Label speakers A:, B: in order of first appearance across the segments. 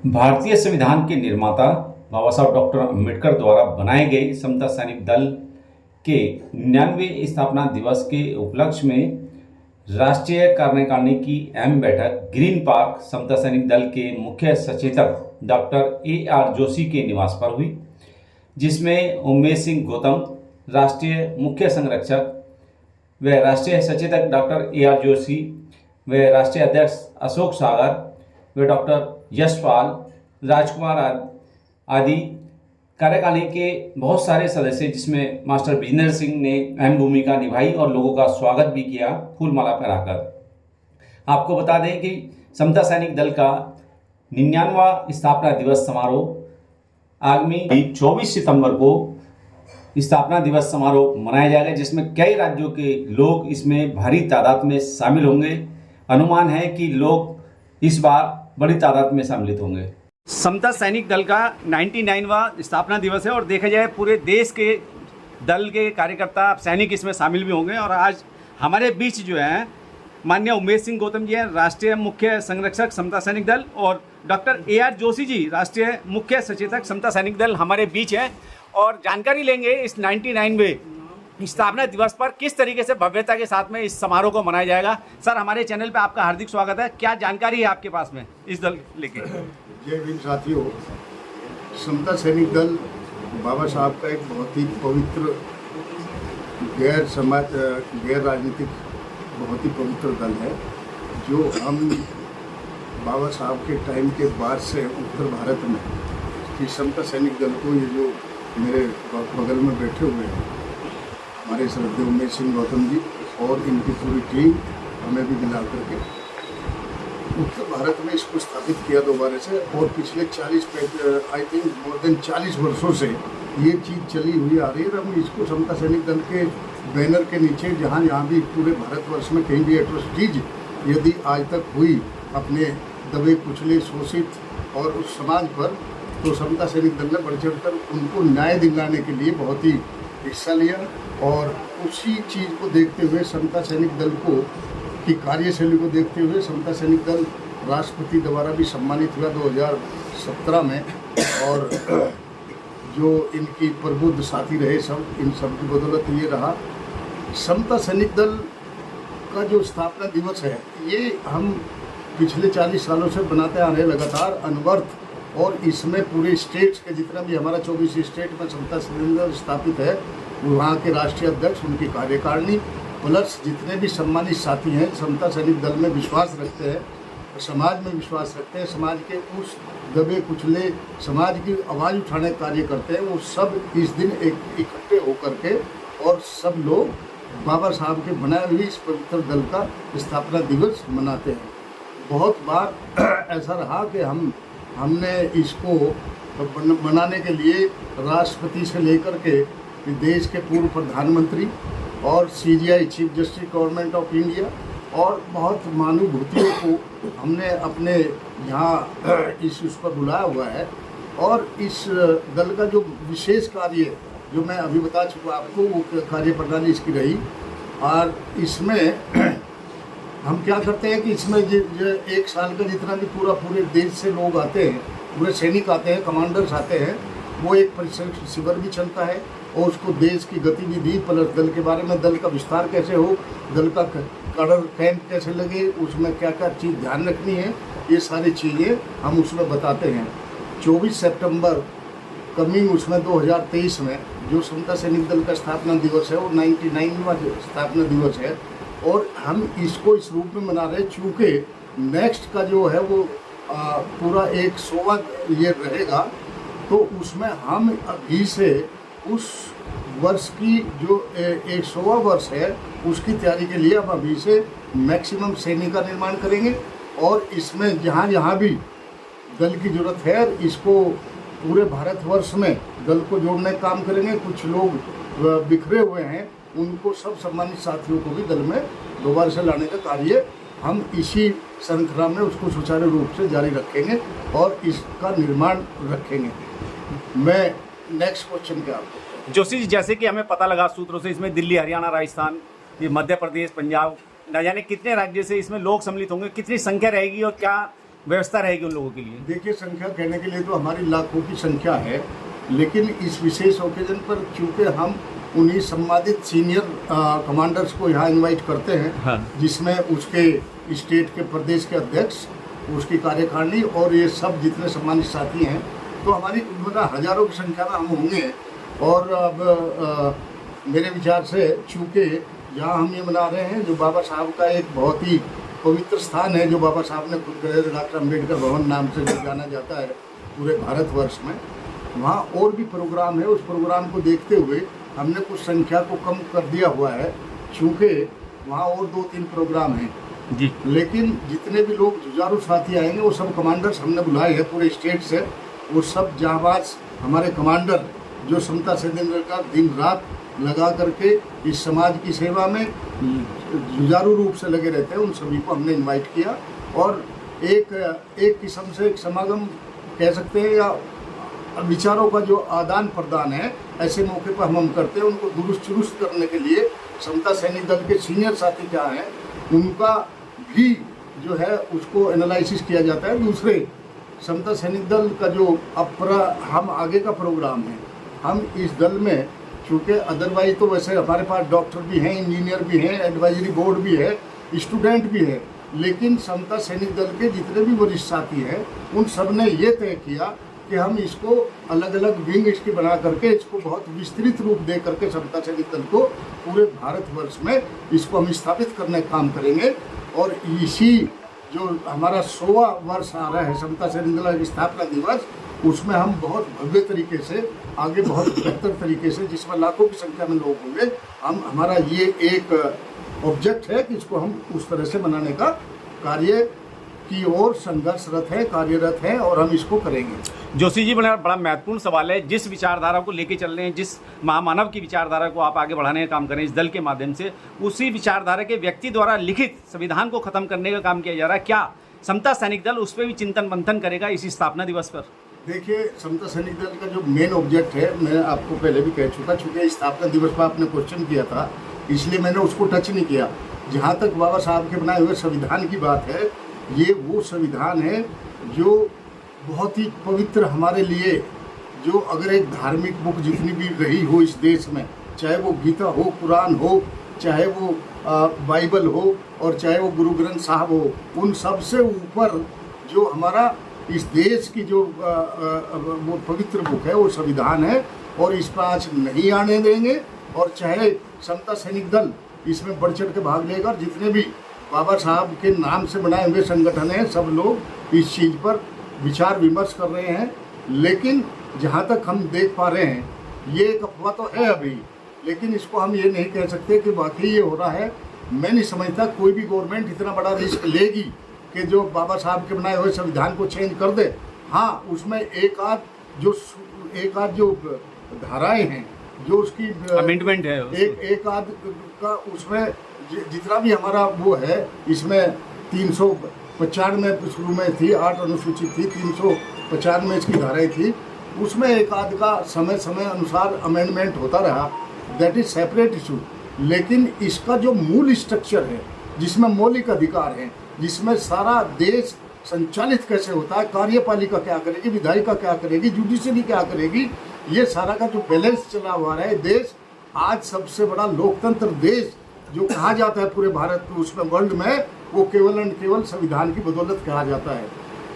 A: भारतीय संविधान के निर्माता बाबा साहब डॉक्टर अम्बेडकर द्वारा बनाए गए समता सैनिक दल के 99वें स्थापना दिवस के उपलक्ष्य में राष्ट्रीय कार्यकारिणी की अहम बैठक ग्रीन पार्क समता सैनिक दल के मुख्य सचेतक डॉक्टर AR जोशी के निवास पर हुई, जिसमें उमेश सिंह गौतम, राष्ट्रीय मुख्य संरक्षक व राष्ट्रीय सचेतक डॉक्टर AR जोशी व राष्ट्रीय अध्यक्ष अशोक सागर व डॉक्टर यशपाल राजकुमार आदि कार्यकारिणी के बहुत सारे सदस्य, जिसमें मास्टर विजेंद्र सिंह ने अहम भूमिका निभाई और लोगों का स्वागत भी किया फूल माला पहनाकर। आपको बता दें कि समता सैनिक दल का 99वां स्थापना दिवस समारोह आगामी 24 सितंबर को स्थापना दिवस समारोह मनाया जाएगा, जिसमें कई राज्यों के लोग इसमें भारी तादाद में शामिल होंगे। अनुमान है कि लोग इस बार बड़ी तादाद में सम्मिलित होंगे। समता सैनिक दल का 99वां स्थापना दिवस है और देखा जाए पूरे देश के दल के कार्यकर्ता सैनिक इसमें शामिल भी होंगे। और आज हमारे बीच जो है माननीय उमेश सिंह गौतम जी हैं, राष्ट्रीय मुख्य संरक्षक समता सैनिक दल, और डॉक्टर AR जोशी जी, राष्ट्रीय मुख्य सचेतक समता सैनिक दल हमारे बीच हैं और जानकारी लेंगे इस 99वें स्थापना दिवस पर किस तरीके से भव्यता के साथ में इस समारोह को मनाया जाएगा। सर, हमारे चैनल पे आपका हार्दिक स्वागत है। क्या जानकारी है आपके पास में इस दल लेके?
B: जय भीम साथियों, समता सैनिक दल बाबा साहब का एक बहुत ही पवित्र गैर राजनीतिक बहुत ही पवित्र दल है, जो हम बाबा साहब के टाइम के बाद से उत्तर भारत में कि समता सैनिक दल को, ये जो मेरे बगल में बैठे हुए हैं हमारे श्रद्धेय उमेश सिंह गौतम जी और इनकी पूरी टीम, हमें भी मिला करके उत्तर भारत में इसको स्थापित किया दोबारा से। और पिछले 40 वर्षों से ये चीज़ चली हुई आ रही है। हम इसको समता सैनिक दल के बैनर के नीचे जहाँ भी पूरे भारतवर्ष में कहीं भी एट्रोसिटीज यदि आज तक हुई अपने दबे कुचले शोषित और उस समाज पर, तो समता सैनिक दल ने बढ़ चढ़ कर उनको न्याय दिलाने के लिए बहुत ही हिस्सा लिया। और उसी चीज़ को देखते हुए समता सैनिक दल को की कार्यशैली को देखते हुए समता सैनिक दल राष्ट्रपति द्वारा भी सम्मानित हुआ 2017 में। और जो इनकी प्रबुद्ध साथी रहे सब, इन सब की बदौलत ये रहा। समता सैनिक दल का जो स्थापना दिवस है, ये हम पिछले 40 सालों से बनाते आ रहे हैं लगातार अनवरत। और इसमें पूरे स्टेट्स के जितना भी हमारा 24 स्टेट में समता सैनिक दल स्थापित है, वहाँ के राष्ट्रीय अध्यक्ष, उनकी कार्यकारिणी प्लस जितने भी सम्मानित साथी हैं समता सैनिक दल में विश्वास रखते हैं, समाज में विश्वास रखते हैं, समाज के उस दबे कुचले समाज की आवाज़ उठाने का कार्य करते हैं, वो सब इस दिन एक इकट्ठे होकर के और सब लोग बाबा साहब के बनाए हुए इस पवित्र दल का स्थापना दिवस मनाते हैं। बहुत बार ऐसा रहा कि हमने इसको मनाने के लिए राष्ट्रपति से लेकर के देश के पूर्व प्रधानमंत्री और CGI chief justice government of India और बहुत महानुभूतियों को हमने अपने यहाँ उस पर बुलाया हुआ है। और इस दल का जो विशेष कार्य जो मैं अभी बता चुका आपको, वो कार्य प्रणाली इसकी रही। और इसमें हम क्या करते हैं कि इसमें एक साल का जितना भी पूरे देश से लोग आते हैं, पूरे सैनिक आते हैं, कमांडर्स आते हैं, वो एक प्रशिक्षण शिविर भी चलता है और उसको देश की गतिविधि प्लस दल के बारे में, दल का विस्तार कैसे हो, दल का कैडर कैंप कैसे लगे, उसमें क्या क्या चीज़ ध्यान रखनी है, ये सारी चीज़ें हम उसमें बताते हैं। 24 सितंबर कमिंग उसमें 2023 में जो समता सैनिक दल का स्थापना दिवस है, वो 99वां स्थापना दिवस है। और हम इसको इस रूप में मना रहे हैं चूँकि नेक्स्ट का जो है वो पूरा 100वां ये रहेगा, तो उसमें हम अभी से उस वर्ष की जो 100वां वर्ष है उसकी तैयारी के लिए हम अभी से मैक्सिमम सैनिक का निर्माण करेंगे। और इसमें जहाँ भी दल की ज़रूरत है, इसको पूरे भारतवर्ष में दल को जोड़ने का काम करेंगे। कुछ लोग बिखरे हुए हैं, उनको सब सम्मानित साथियों को भी दल में दोबारा से लाने का कार्य हम इसी श्रृंखला में उसको सुचारू रूप से जारी रखेंगे और इसका निर्माण रखेंगे। मैं नेक्स्ट क्वेश्चन क्या आपको?
A: जोशी जी, जैसे कि हमें पता लगा सूत्रों से, इसमें दिल्ली, हरियाणा, राजस्थान, ये मध्य प्रदेश, पंजाब, न जाने कितने राज्य से इसमें लोग सम्मिलित होंगे, कितनी संख्या रहेगी और क्या व्यवस्था रहेगी उन लोगों के लिए?
B: देखिए, संख्या कहने के लिए तो हमारी लाखों की संख्या है, लेकिन इस विशेष ओकेजन पर चूंकि हम उन्हीं सम्मानित सीनियर कमांडर्स को यहाँ इनवाइट करते हैं,
A: हाँ।
B: जिसमें उसके स्टेट के प्रदेश के अध्यक्ष, उसकी कार्यकारिणी और ये सब जितने सम्मानित साथी हैं, तो हमारी हजारों की संख्या में हम होंगे। और अब मेरे विचार से चूँकि जहाँ हम ये मना रहे हैं, जो बाबा साहब का एक बहुत ही पवित्र स्थान है, जो बाबा साहब ने खुद गए, डॉक्टर अम्बेडकर भवन नाम से जो जाना जाता है पूरे भारतवर्ष में, वहाँ और भी प्रोग्राम है। उस प्रोग्राम को देखते हुए हमने कुछ संख्या को कम कर दिया हुआ है, चूँकि वहाँ और 2-3 प्रोग्राम हैं
A: जी।
B: लेकिन जितने भी लोग जुझारू साथी आएंगे वो सब कमांडर्स हमने बुलाए हैं पूरे स्टेट से। वो सब जांबाज हमारे कमांडर जो समता सेनेंद्र का दिन रात लगा करके इस समाज की सेवा में जुझारू रूप से लगे रहते हैं, उन सभी को हमने इनवाइट किया। और एक किस्म से एक समागम कह सकते हैं, या विचारों का जो आदान प्रदान है, ऐसे मौके पर हम करते हैं। उनको दुरुस्त करने के लिए समता सैनिक दल के सीनियर साथी क्या हैं, उनका भी जो है उसको एनालिसिस किया जाता है। दूसरे समता सैनिक दल का जो हम आगे का प्रोग्राम है, हम इस दल में चूँकि अदरवाइज तो वैसे हमारे पास डॉक्टर भी हैं, इंजीनियर भी हैं, एडवाइजरी बोर्ड भी है, स्टूडेंट भी है, लेकिन समता सैनिक दल के जितने भी वरिष्ठ साथी हैं, उन सब ने ये तय किया कि हम इसको अलग अलग विंग इसके बना करके इसको बहुत विस्तृत रूप दे करके समता सैनिक दल को पूरे भारतवर्ष में इसको हम स्थापित करने का काम करेंगे। और इसी जो हमारा 100वां वर्ष आ रहा है समता सैनिक दल स्थापना दिवस, उसमें हम बहुत भव्य तरीके से आगे बहुत बेहतर तरीके से, जिसमें लाखों की संख्या में लोग होंगे, हमारा ये एक ऑब्जेक्ट है कि इसको हम उस तरह से बनाने का कार्य की ओर संघर्षरत है, कार्यरत है, और हम इसको करेंगे।
A: जोशी जी, बड़ा महत्वपूर्ण सवाल है। जिस विचारधारा को लेके चल रहे हैं, जिस महामानव की विचारधारा को आप आगे बढ़ाने का काम करें इस दल के माध्यम से, उसी विचारधारा के व्यक्ति द्वारा लिखित संविधान को खत्म करने का काम किया जा रहा है। क्या समता सैनिक दल उस पर भी चिंतन मंथन करेगा इसी स्थापना दिवस पर?
B: देखिए, समता सैनिक दल का जो मेन ऑब्जेक्ट है, मैं आपको पहले भी कह चुका, चूँकि स्थापना दिवस पर आपने क्वेश्चन किया था, इसलिए मैंने उसको टच नहीं किया। जहाँ तक बाबा साहब के बनाए हुए संविधान की बात है, ये वो संविधान है जो बहुत ही पवित्र हमारे लिए, जो अगर एक धार्मिक बुक जितनी भी रही हो इस देश में, चाहे वो गीता हो, कुरान हो, चाहे वो बाइबल हो, और चाहे वो गुरु ग्रंथ साहब हो, उन सबसे ऊपर जो हमारा इस देश की जो वो पवित्र बुक है वो संविधान है, और इस पर आज नहीं आने देंगे। और चाहे समता सैनिक दल इसमें बढ़ चढ़ के भाग लेगा, और जितने भी बाबा साहब के नाम से बनाए हुए संगठन हैं, सब लोग इस चीज़ पर विचार विमर्श कर रहे हैं। लेकिन जहाँ तक हम देख पा रहे हैं, ये एक अफवाह तो है अभी, लेकिन इसको हम ये नहीं कह सकते कि वाकई ये हो रहा है। मैं नहीं समझता कोई भी गवर्नमेंट इतना बड़ा रिस्क लेगी कि जो बाबा साहब के बनाए हुए संविधान को चेंज कर दे। हाँ, उसमें एक आध जो धाराएं हैं, जो उसकी
A: अमेंडमेंट है,
B: एक आध का उसमें जितना भी हमारा वो है, इसमें 395 शुरू में थी, 8 अनुसूचित थी, 395 इसकी धाराएं थी, उसमें एक आध का समय अनुसार अमेंडमेंट होता रहा, दैट इज सेपरेट इशू। लेकिन इसका जो मूल स्ट्रक्चर है, जिसमें मौलिक अधिकार हैं, जिसमें सारा देश संचालित कैसे होता है, कार्यपालिका क्या करेगी, विधायिका क्या करेगी, जुडिशरी क्या करेगी, ये सारा का जो बैलेंस चला हुआ है देश, आज सबसे बड़ा लोकतंत्र देश जो कहा जाता है पूरे भारत में, उसमें वर्ल्ड में, वो केवल एंड केवल संविधान की बदौलत कहा जाता है।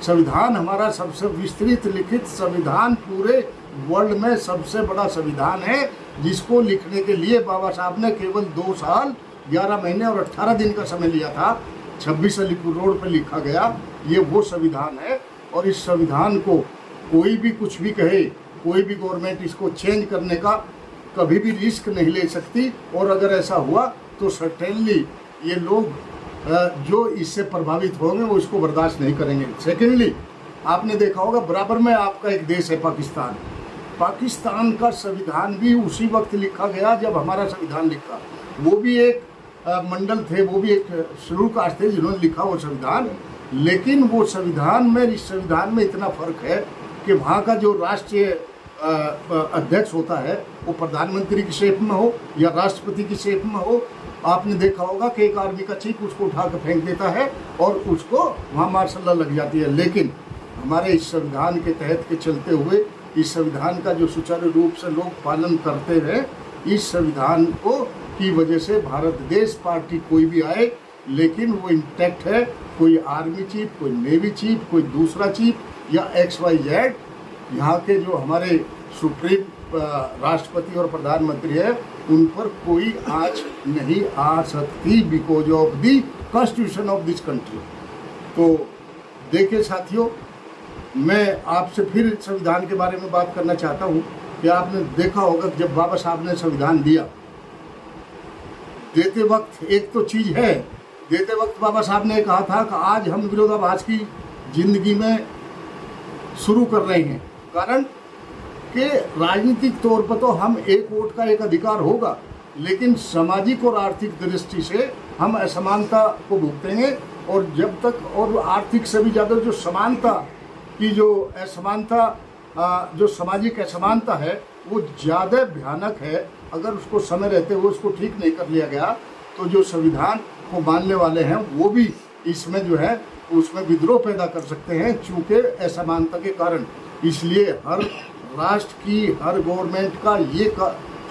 B: संविधान हमारा सबसे विस्तृत लिखित संविधान पूरे वर्ल्ड में सबसे बड़ा संविधान है, जिसको लिखने के लिए बाबा साहब ने केवल 2 साल 11 महीने और 18 दिन का समय लिया था। 26 अलीपुर रोड पर लिखा गया, ये वो संविधान है। और इस संविधान को कोई भी कुछ भी कहे, कोई भी गवर्नमेंट इसको चेंज करने का कभी भी रिस्क नहीं ले सकती, और अगर ऐसा हुआ तो सर्टेनली ये लोग जो इससे प्रभावित होंगे वो इसको बर्दाश्त नहीं करेंगे। सेकेंडली, आपने देखा होगा बराबर में आपका एक देश है पाकिस्तान। पाकिस्तान का संविधान भी उसी वक्त लिखा गया जब हमारा संविधान लिखा। वो भी एक मंडल थे, वो भी एक शेड्यूल कास्ट थे जिन्होंने लिखा वो संविधान। लेकिन वो संविधान में, इस संविधान में इतना फर्क है कि वहाँ का जो राष्ट्रीय अध्यक्ष होता है वो प्रधानमंत्री की शेप में हो या राष्ट्रपति की शेप में हो, आपने देखा होगा कि एक आर्मी का चीफ उसको उठा कर फेंक देता है और उसको वहाँ मार्शल लॉ लग जाती है। लेकिन हमारे इस संविधान के तहत के चलते हुए इस संविधान का जो सुचारू रूप से लोग पालन करते हैं, इस संविधान को की वजह से भारत देश पार्टी कोई भी आए लेकिन वो इंटैक्ट है। कोई आर्मी चीफ, कोई नेवी चीफ, कोई दूसरा चीफ या XYZ, यहाँ के जो हमारे सुप्रीम राष्ट्रपति और प्रधानमंत्री है उन पर कोई आँच नहीं आ सकती because of the constitution of this country. तो देखिए साथियों, मैं आपसे फिर संविधान के बारे में बात करना चाहता हूँ कि आपने देखा होगा कि जब बाबा साहब ने संविधान दिया, देते वक्त एक तो चीज़ है, देते वक्त बाबा साहब ने कहा था कि आज हम विरोधाभास की जिंदगी में शुरू कर रहे हैं, कारण कि राजनीतिक तौर पर तो हम एक वोट का एक अधिकार होगा, लेकिन सामाजिक और आर्थिक दृष्टि से हम असमानता को भुगतेंगे। और जब तक, और आर्थिक से भी ज़्यादा जो समानता की जो असमानता, जो सामाजिक असमानता है वो ज़्यादा भयानक है। अगर उसको समय रहते हुए उसको ठीक नहीं कर लिया गया तो जो संविधान को मानने वाले हैं वो भी इसमें जो है उसमें विद्रोह पैदा कर सकते हैं, चूँकि असमानता के कारण। इसलिए हर राष्ट्र की, हर गवर्नमेंट का ये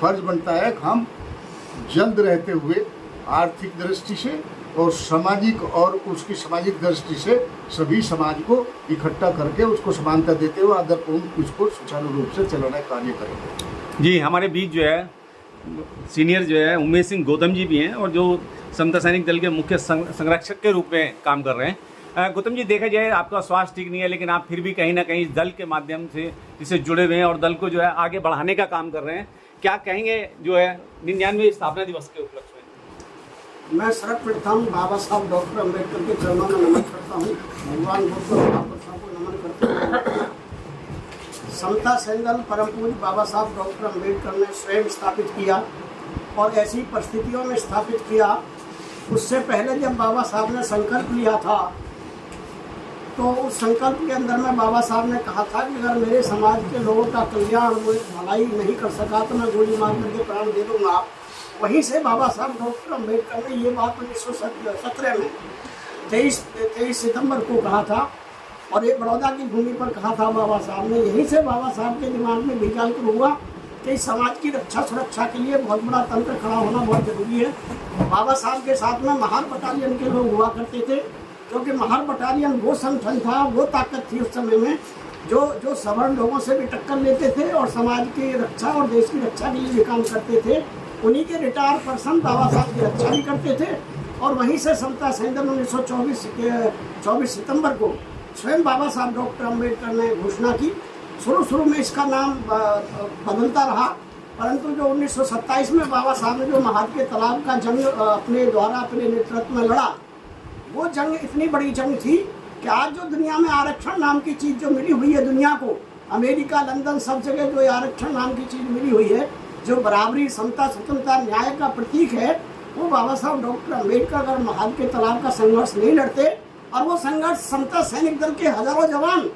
B: फर्ज बनता है कि हम जल्द रहते हुए आर्थिक दृष्टि से और सामाजिक और उसकी सामाजिक दृष्टि से सभी समाज को इकट्ठा करके उसको समानता देते हुए आदरपूर्ण उसको सुचारू रूप से चलाना कार्य करेंगे।
A: जी, हमारे बीच जो है सीनियर जो है उमेश सिंह गौतम जी भी हैं और जो समता सैनिक दल के मुख्य संरक्षक के रूप में काम कर रहे हैं। गौतम जी, देखा जाए आपका स्वास्थ्य ठीक नहीं है, लेकिन आप फिर भी कहीं ना कहीं इस दल के माध्यम से इससे जुड़े हुए हैं और दल को जो है आगे बढ़ाने का काम कर रहे हैं। क्या कहेंगे जो है 99वें स्थापना दिवस के उपलक्ष्य में?
C: मैं सर्वप्रथम बाबा साहब डॉक्टर अम्बेडकर के चरणों में नमन करता हूँ। भगवान बुद्ध और महापुरुषों को नमन करते हुए समता सैनिक परम पूज्य बाबा साहब डॉक्टर अम्बेडकर ने स्वयं स्थापित किया और ऐसी परिस्थितियों में स्थापित किया। उससे पहले जब बाबा साहब ने संकल्प लिया था तो उस संकल्प के अंदर में बाबा साहब ने कहा था कि अगर मेरे समाज के लोगों का कल्याण, भलाई नहीं कर सका तो मैं गोली मार करके प्राण दे दूंगा। वहीं से बाबा साहब डॉक्टर अम्बेडकर ने ये बात 1917 में 23 सितंबर को कहा था और ये बड़ौदा की भूमि पर कहा था बाबा साहब ने। यहीं से बाबा साहब के दिमाग में विचार हुआ कि समाज की रक्षा सुरक्षा के लिए बहुत बड़ा तंत्र खड़ा होना बहुत जरूरी है। बाबा साहब के साथ में महार बटालियन के लोग हुआ करते थे, क्योंकि महार बटालियन वो संगठन था, वो ताकत थी उस समय में जो सवर्ण लोगों से भी टक्कर लेते थे और समाज की रक्षा और देश की रक्षा के लिए भी काम करते थे। उन्हीं के रिटायर पर्सन बाबा साहब की रक्षा भी करते थे। और वहीं से समता सैनिक 1924 सितंबर को स्वयं बाबा साहब डॉक्टर अम्बेडकर ने घोषणा की। शुरू में इसका नाम बदलता रहा, परंतु जो 1927 में बाबा साहब ने जो महार के तालाब का जंग अपने द्वारा अपने नेतृत्व में लड़ा, वो जंग इतनी बड़ी जंग थी कि आज जो दुनिया में आरक्षण नाम की चीज़ जो मिली हुई है दुनिया को, अमेरिका, लंदन, सब जगह जो आरक्षण नाम की चीज़ मिली हुई है, जो बराबरी, समता, स्वतंत्रता, न्याय का प्रतीक है, वो बाबा साहब डॉक्टर अम्बेडकर अगर महार के तालाब का संघर्ष नहीं लड़ते और वो संघर्ष समता सैनिक दल के हजारों जवान,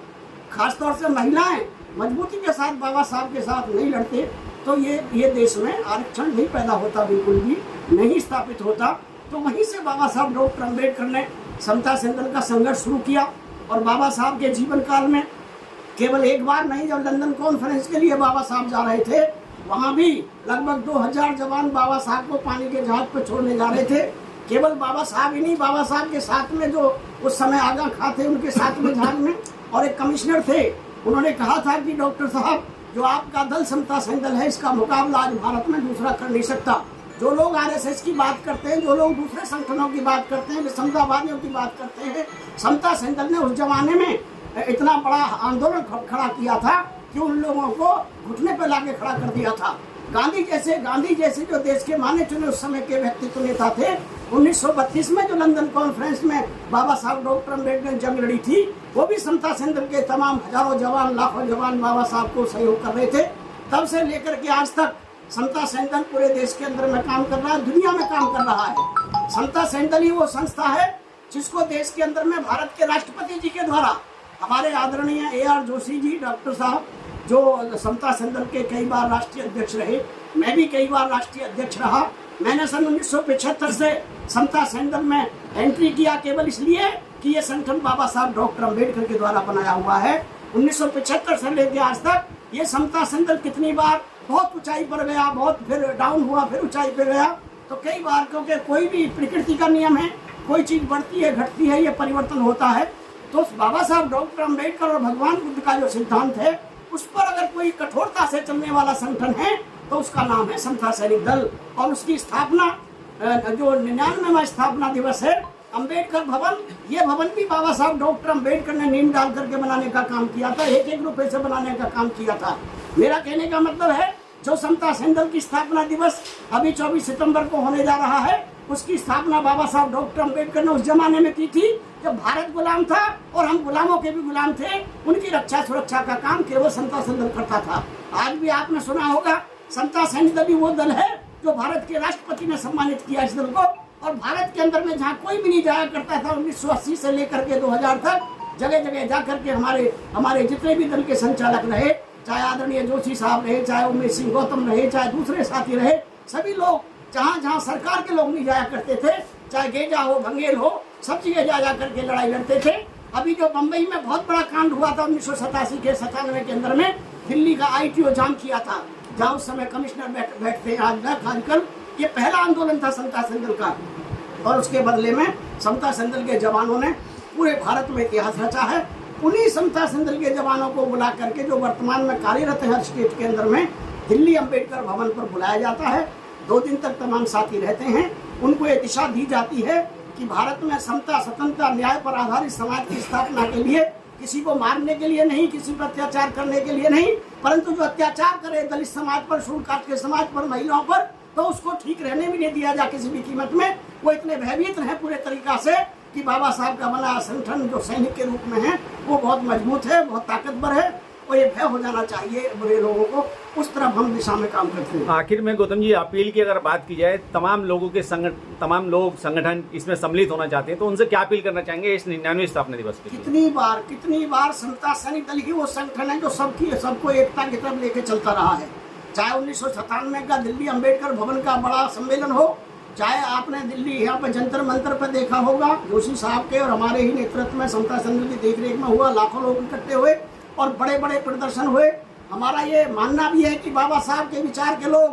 C: खासतौर से महिलाएं मजबूती के साथ बाबा साहब के साथ नहीं लड़ते, तो ये देश में आरक्षण नहीं पैदा होता, बिल्कुल भी नहीं स्थापित होता। तो वहीं से बाबा साहब डॉक्टर अम्बेडकर ने समता सैनिक दल का संघर्ष शुरू किया। और बाबा साहब के जीवन काल में केवल एक बार नहीं, जब लंदन कॉन्फ्रेंस के लिए बाबा साहब जा रहे थे, वहाँ भी लगभग 2000 जवान बाबा साहब को पानी के जहाज पर छोड़ने जा रहे थे। केवल बाबा साहब ही नहीं, बाबा साहब के साथ में जो उस समय आगा खां थे उनके साथ में जहाज में और एक कमिश्नर थे, उन्होंने कहा था कि डॉक्टर साहब, जो आपका दल समता सैनिक दल है, इसका मुकाबला आज भारत में दूसरा कर नहीं सकता। जो लोग आरएसएस की बात करते हैं, जो लोग दूसरे संगठनों की बात करते हैं, विसंतावादियों की बात करते हैं, समता सैनिक दल ने उस जमाने में इतना बड़ा आंदोलन खड़ा किया था कि उन लोगों को घुटने पर लाके खड़ा कर दिया था। गांधी जैसे जो देश के माने चुने उस समय के व्यक्तित्व नेता थे, 1932 में जो लंदन कॉन्फ्रेंस में बाबा साहब डॉक्टर अम्बेडकर ने जंग लड़ी थी, वो भी समता सैनिक दल के तमाम हजारों जवान, लाखों जवान बाबा साहब को सहयोग कर रहे थे। तब से लेकर के आज तक समता सैनिक दल पूरे देश के अंदर में काम कर रहा है, दुनिया में काम कर रहा है। समता सैनिक दल ही वो संस्था है जिसको देश के अंदर में भारत के राष्ट्रपति जी के द्वारा, हमारे आदरणीय AR जोशी जी, डॉक्टर साहब, जो समता संदल के कई बार राष्ट्रीय अध्यक्ष रहे, मैं भी कई बार राष्ट्रीय अध्यक्ष रहा। मैंने सन 1975 से समता संदल में एंट्री किया केवल इसलिए कि ये संगठन बाबा साहब डॉक्टर अम्बेडकर के द्वारा बनाया हुआ है। 1975 से लेकर आज तक ये समता संदल कितनी बार बहुत ऊंचाई पर गया, बहुत फिर डाउन हुआ, फिर ऊंचाई पर गया। तो कई बार, क्योंकि कोई भी प्रकृति का नियम है, कोई चीज़ बढ़ती है घटती है, ये परिवर्तन होता है। तो बाबा साहब डॉक्टर अम्बेडकर और भगवान बुद्ध का जो सिद्धांत है उस पर अगर कोई कठोरता से चलने वाला संगठन है तो उसका नाम है समता सैनिक दल। और उसकी स्थापना जो 99वां स्थापना दिवस है, अम्बेडकर भवन, ये भवन भी बाबा साहब डॉक्टर अम्बेडकर ने नींव डाल करके बनाने का काम किया था, 1-1 रुपए से बनाने का काम किया था। मेरा कहने का मतलब है जो समता संदल की स्थापना दिवस अभी 24 सितंबर को होने जा रहा है, उसकी स्थापना बाबा साहब डॉक्टर अम्बेडकर ने उस जमाने में की थी जब भारत गुलाम था और हम गुलामों के भी गुलाम थे। उनकी रक्षा सुरक्षा का काम केवल समता संदल करता था। आज भी आपने सुना होगा समता सैनिक दल ही वो दल है जो भारत के राष्ट्रपति ने सम्मानित किया इस दल को। और भारत के अंदर में जहाँ कोई भी नहीं जाया करता था 1980 से लेकर के 2000 तक जगह जगह जा करके हमारे जितने भी दल के संचालक रहे, चाहे आदरणीय जोशी साहब रहे, चाहे उमेश सिंह गौतम रहे, चाहे दूसरे साथी रहे, सभी लोग जहाँ जहाँ सरकार के लोग नहीं जाया करते थे, चाहे गेजा हो, भंगेल हो, सब जगह जा करके लड़ाई लड़ते थे। अभी जो बम्बई में बहुत बड़ा कांड हुआ था 1987 के 97 के अंदर में, दिल्ली का ITO जाम किया था, जहाँ उस समय कमिश्नर बैठते आजकल, ये पहला आंदोलन था समता संदल का। और उसके बदले में समता संदल के जवानों ने पूरे भारत में इतिहास रचा है। उन्हीं समता संदल के जवानों को बुला करके जो वर्तमान में कार्यरत है हर स्टेट के अंदर में, दिल्ली अम्बेडकर भवन पर बुलाया जाता है। 2 दिन तक तमाम साथी रहते हैं। उनको ये दिशा दी जाती है कि भारत में समता, स्वतंत्रता, न्याय पर आधारित समाज की स्थापना के लिए, किसी को मारने के लिए नहीं, किसी पर अत्याचार करने के लिए नहीं, परंतु जो अत्याचार करे दलित समाज पर, शूद्र कास्ट के समाज पर, महिलाओं पर, तो उसको ठीक रहने भी नहीं दिया जा किसी भी कीमत में। वो इतने भयभीत हैं पूरे तरीका से कि बाबा साहब का बना संगठन जो सैनिक के रूप में है वो बहुत मजबूत है, बहुत ताकतवर है और ये भय हो जाना चाहिए बुरे लोगों को। उस तरफ हम दिशा में काम करते हैं।
A: आखिर में गौतम जी, अपील की अगर बात की जाए, तमाम लोग संगठन इसमें सम्मिलित होना चाहते हैं, तो उनसे क्या अपील करना चाहेंगे इस 99वें स्थापना दिवस के?
C: कितनी बार समता सैनिक दल ही वो संगठन है जो सबको एकता की तरफ लेके चलता रहा है। चाहे 1997 का दिल्ली अम्बेडकर भवन का बड़ा सम्मेलन हो, चाहे आपने दिल्ली यहाँ पर जंतर मंतर पर देखा होगा, जोशी साहब के और हमारे ही नेतृत्व में समता संदल की देखरेख में हुआ, लाखों लोग इकट्ठे हुए और बड़े बड़े प्रदर्शन हुए। हमारा ये मानना भी है कि बाबा साहब के विचार के लोग,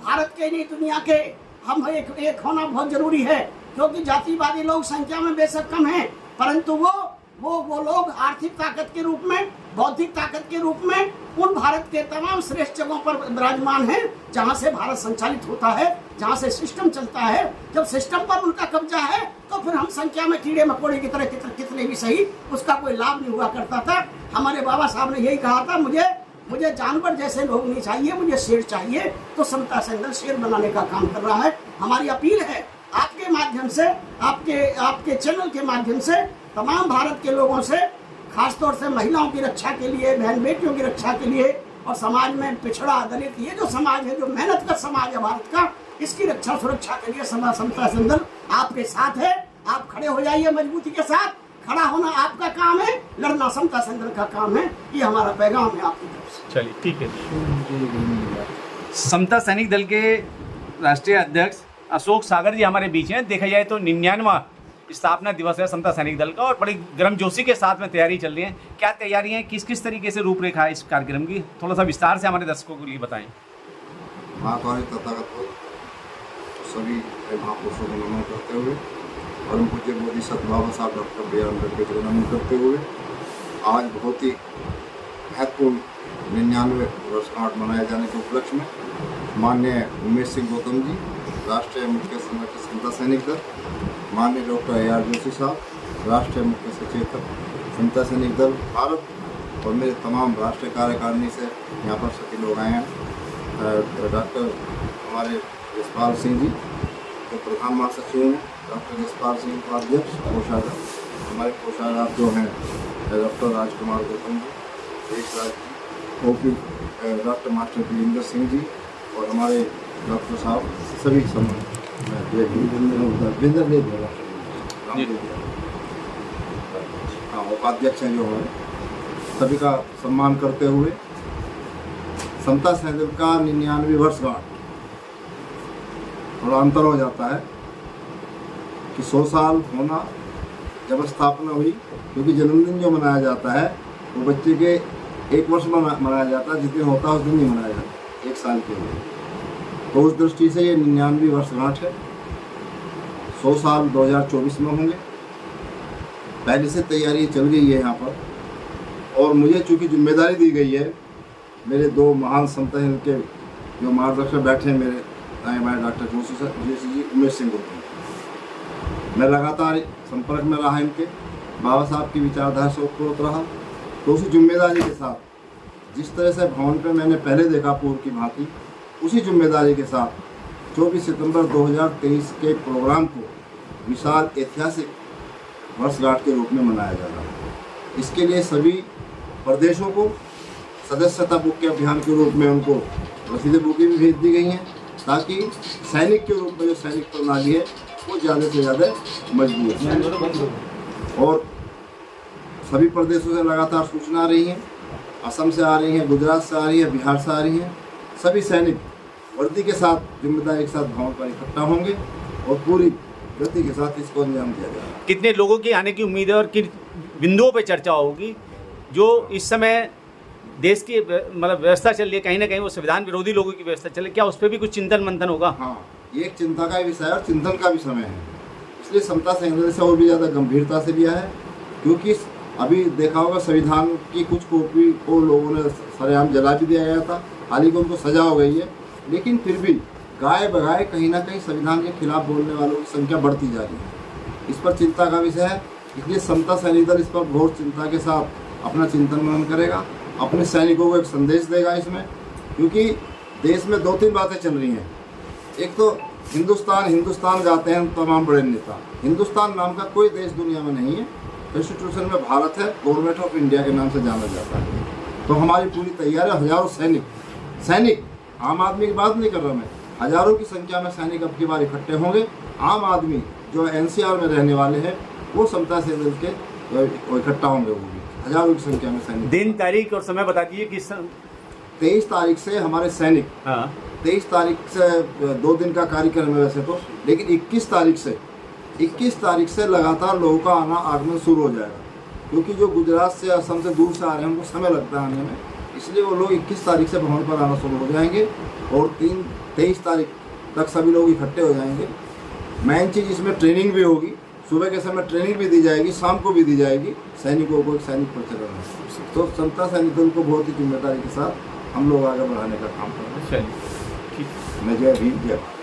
C: भारत के नहीं दुनिया के, हम एक होना बहुत जरूरी है। क्योंकि जातिवादी लोग संख्या में बेशक कम हैं, परंतु वो लोग आर्थिक ताकत के रूप में, बौद्धिक ताकत के रूप में उन भारत के तमाम श्रेष्ठ जगहों पर विराजमान हैं जहां से भारत संचालित होता है, जहां से सिस्टम चलता है। जब सिस्टम पर उनका कब्जा है तो फिर हम संख्या में कीड़े मकोड़े की तरह कितने भी सही, उसका कोई लाभ नहीं हुआ करता था। हमारे बाबा साहब ने यही कहा था, मुझे जानवर जैसे लोग नहीं चाहिए, मुझे शेर चाहिए। तो समता संदल शेर बनाने का काम कर रहा है। हमारी अपील है आपके माध्यम से, आपके चैनल के माध्यम से तमाम भारत के लोगों से, खासतौर से महिलाओं की रक्षा के लिए, बहन बेटियों की रक्षा के लिए और समाज में पिछड़ा दलित, ये जो समाज है, जो मेहनत का समाज है भारत का, इसकी रक्षा सुरक्षा के लिए समता संदल आपके साथ है। आप खड़े हो जाइए मजबूती के साथ। खड़ा होना आपका काम है, लड़ना समता संदल का काम है। ये हमारा पैगाम है आपकी तरफ से।
A: चलिए ठीक है। समता सैनिक दल के राष्ट्रीय अध्यक्ष अशोक सागर जी हमारे बीच हैं। देखा जाए तो 99वां स्थापना दिवस है समता सैनिक दल का और बड़ी गर्मजोशी के साथ में तैयारी चल रही है। क्या तैयारियां हैं, किस तरीके से रूपरेखा है इस कार्यक्रम की, थोड़ा सा विस्तार से हमारे दर्शकों के लिए बताएं।
D: महाकाली तथागत सभी महापुरुषों को नमन करते हुए और पूज्य बोधिसत्व बाबा साहब डॉक्टर बी आर अम्बेडकर को नमन करते हुए आज बहुत ही महत्वपूर्ण 99वें वर्षगांठ मनाए जाने के उपलक्ष्य में माननीय उमेश सिंह गौतम जी, राष्ट्रीय मुख्य संगठन समता सैनिक दल, माननीय डॉक्टर AR जोशी साहब, राष्ट्रीय मुख्य सचेतक समता सैनिक दल भारत और मेरे तमाम राष्ट्रीय कार्यकारिणी से यहाँ पर सभी लोग आए हैं। डॉक्टर हमारे जसपाल सिंह जी जो प्रधान महासचिव हैं, डॉक्टर जसपाल सिंह उपाध्यक्ष, कोषागार हमारे कोषागार जो हैं डॉक्टर राजकुमार Gautam ji, Desh Raj OP doctor master Virendra Singh ji और हमारे डॉक्टर साहब सभी उपाध्यक्ष हैं जो हमारे, सभी का सम्मान करते हुए समता सैनिक दल का 99 वर्षगांठ थोड़ा अंतर हो जाता है कि 100 साल होना जब स्थापना हुई, क्योंकि जन्मदिन जो मनाया जाता है वो बच्चे के 1 वर्ष में मनाया जाता है, जिस दिन होता है उस दिन नहीं मनाया जाता, 1 साल के लिए। तो उस दृष्टि से ये 99 वर्षगांठ है। 100 साल 2024 में होंगे। पहले से तैयारी चल गई है यहाँ पर, और मुझे चूँकि जिम्मेदारी दी गई है, मेरे 2 महान समता सैनिक के जो मार्गदर्शक बैठे हैं मेरे दाएं बाएं, डॉक्टर जोशी जी, उमेश सिंह गुप्ता, मैं लगातार संपर्क में रहा इनके, बाबा साहब की विचारधारा से उत्प्रोत रहा। तो उसी जिम्मेदारी के साथ जिस तरह से भवन पे मैंने पहले देखा पूर्व की भांति, उसी जिम्मेदारी के साथ 24 सितंबर 2023 के प्रोग्राम को विशाल ऐतिहासिक वर्षगांठ के रूप में मनाया जा रहा है। इसके लिए सभी प्रदेशों को सदस्यता बुक के अभियान के रूप में उनको रसीदें बुकें भी भेज दी गई हैं, ताकि सैनिक के रूप में जो सैनिक प्रणाली है वो ज़्यादा से ज़्यादा मजबूत है। और सभी प्रदेशों से लगातार सूचना आ रही हैं, असम से आ रही हैं, गुजरात से आ रही है, बिहार से आ रही हैं। सभी सैनिक वर्दी के साथ, जिम्मेदारी के साथ भवन पर इकट्ठा होंगे और पूरी गति के साथ इसको अंजाम दिया जाएगा।
A: कितने लोगों की आने की उम्मीद है और किन बिंदुओं पर चर्चा होगी जो इस समय देश की मतलब व्यवस्था चल रही है, कहीं ना कहीं वो संविधान विरोधी लोगों की व्यवस्था चल रही है, क्या उस पर भी कुछ चिंतन मंथन होगा?
D: हाँ, ये एक चिंता का विषय है और चिंतन का भी समय है। इसलिए समता सैनिक दल से और भी ज़्यादा गंभीरता से लिया है, क्योंकि अभी देखा होगा संविधान की कुछ कॉपी को लोगों ने सरेआम जला भी दिया गया था, हालांकि उनको सजा हो गई है, लेकिन फिर भी गाय बगाए कहीं ना कहीं संविधान के खिलाफ बोलने वालों की संख्या बढ़ती जा रही है। इस पर चिंता का विषय है। इसलिए समता सैनिक दल इस पर घोर चिंता के साथ अपना चिंतन मनन करेगा, अपने सैनिकों को एक संदेश देगा इसमें, क्योंकि देश में 2-3 बातें चल रही हैं। एक तो हिंदुस्तान हिंदुस्तान गाते हैं तमाम बड़े नेता, हिंदुस्तान नाम का कोई देश दुनिया में नहीं है। कॉन्स्टिट्यूशन में भारत है, गवर्नमेंट ऑफ इंडिया के नाम से जाना जाता है। तो हमारी पूरी तैयारी, हजारों सैनिक आम आदमी की बात नहीं कर रहा मैं, हजारों की संख्या में सैनिक अब की बार इकट्ठे होंगे। आम आदमी जो एनसीआर में रहने वाले हैं वो समता सैनिक दल के इकट्ठा होंगे, वो भी हजारों की संख्या में सैनिक।
A: दिन, तारीख और समय बता दीजिए किस
D: 23 तारीख से हमारे सैनिक, 23 तारीख से 2 दिन का कार्यक्रम है वैसे तो, लेकिन 21 तारीख से लगातार लोगों का आगमन शुरू हो जाएगा, क्योंकि जो गुजरात से, असम से, दूर से आ रहे हैं उनको समय लगता है आने में, इसलिए वो लोग 21 तारीख से भवन पर आना शुरू हो जाएंगे और 23 तारीख तक सभी लोग इकट्ठे हो जाएंगे। मेन चीज़ इसमें ट्रेनिंग भी होगी, सुबह के समय ट्रेनिंग भी दी जाएगी, शाम को भी दी जाएगी सैनिकों को, एक सैनिक प्रचलन है। तो समता सैनिक दल को बहुत ही जिम्मेदारी के साथ हम लोग आगे बढ़ाने का काम कर रहे हैं।
A: ठीक।
D: मैं जय भीम, जय भारत।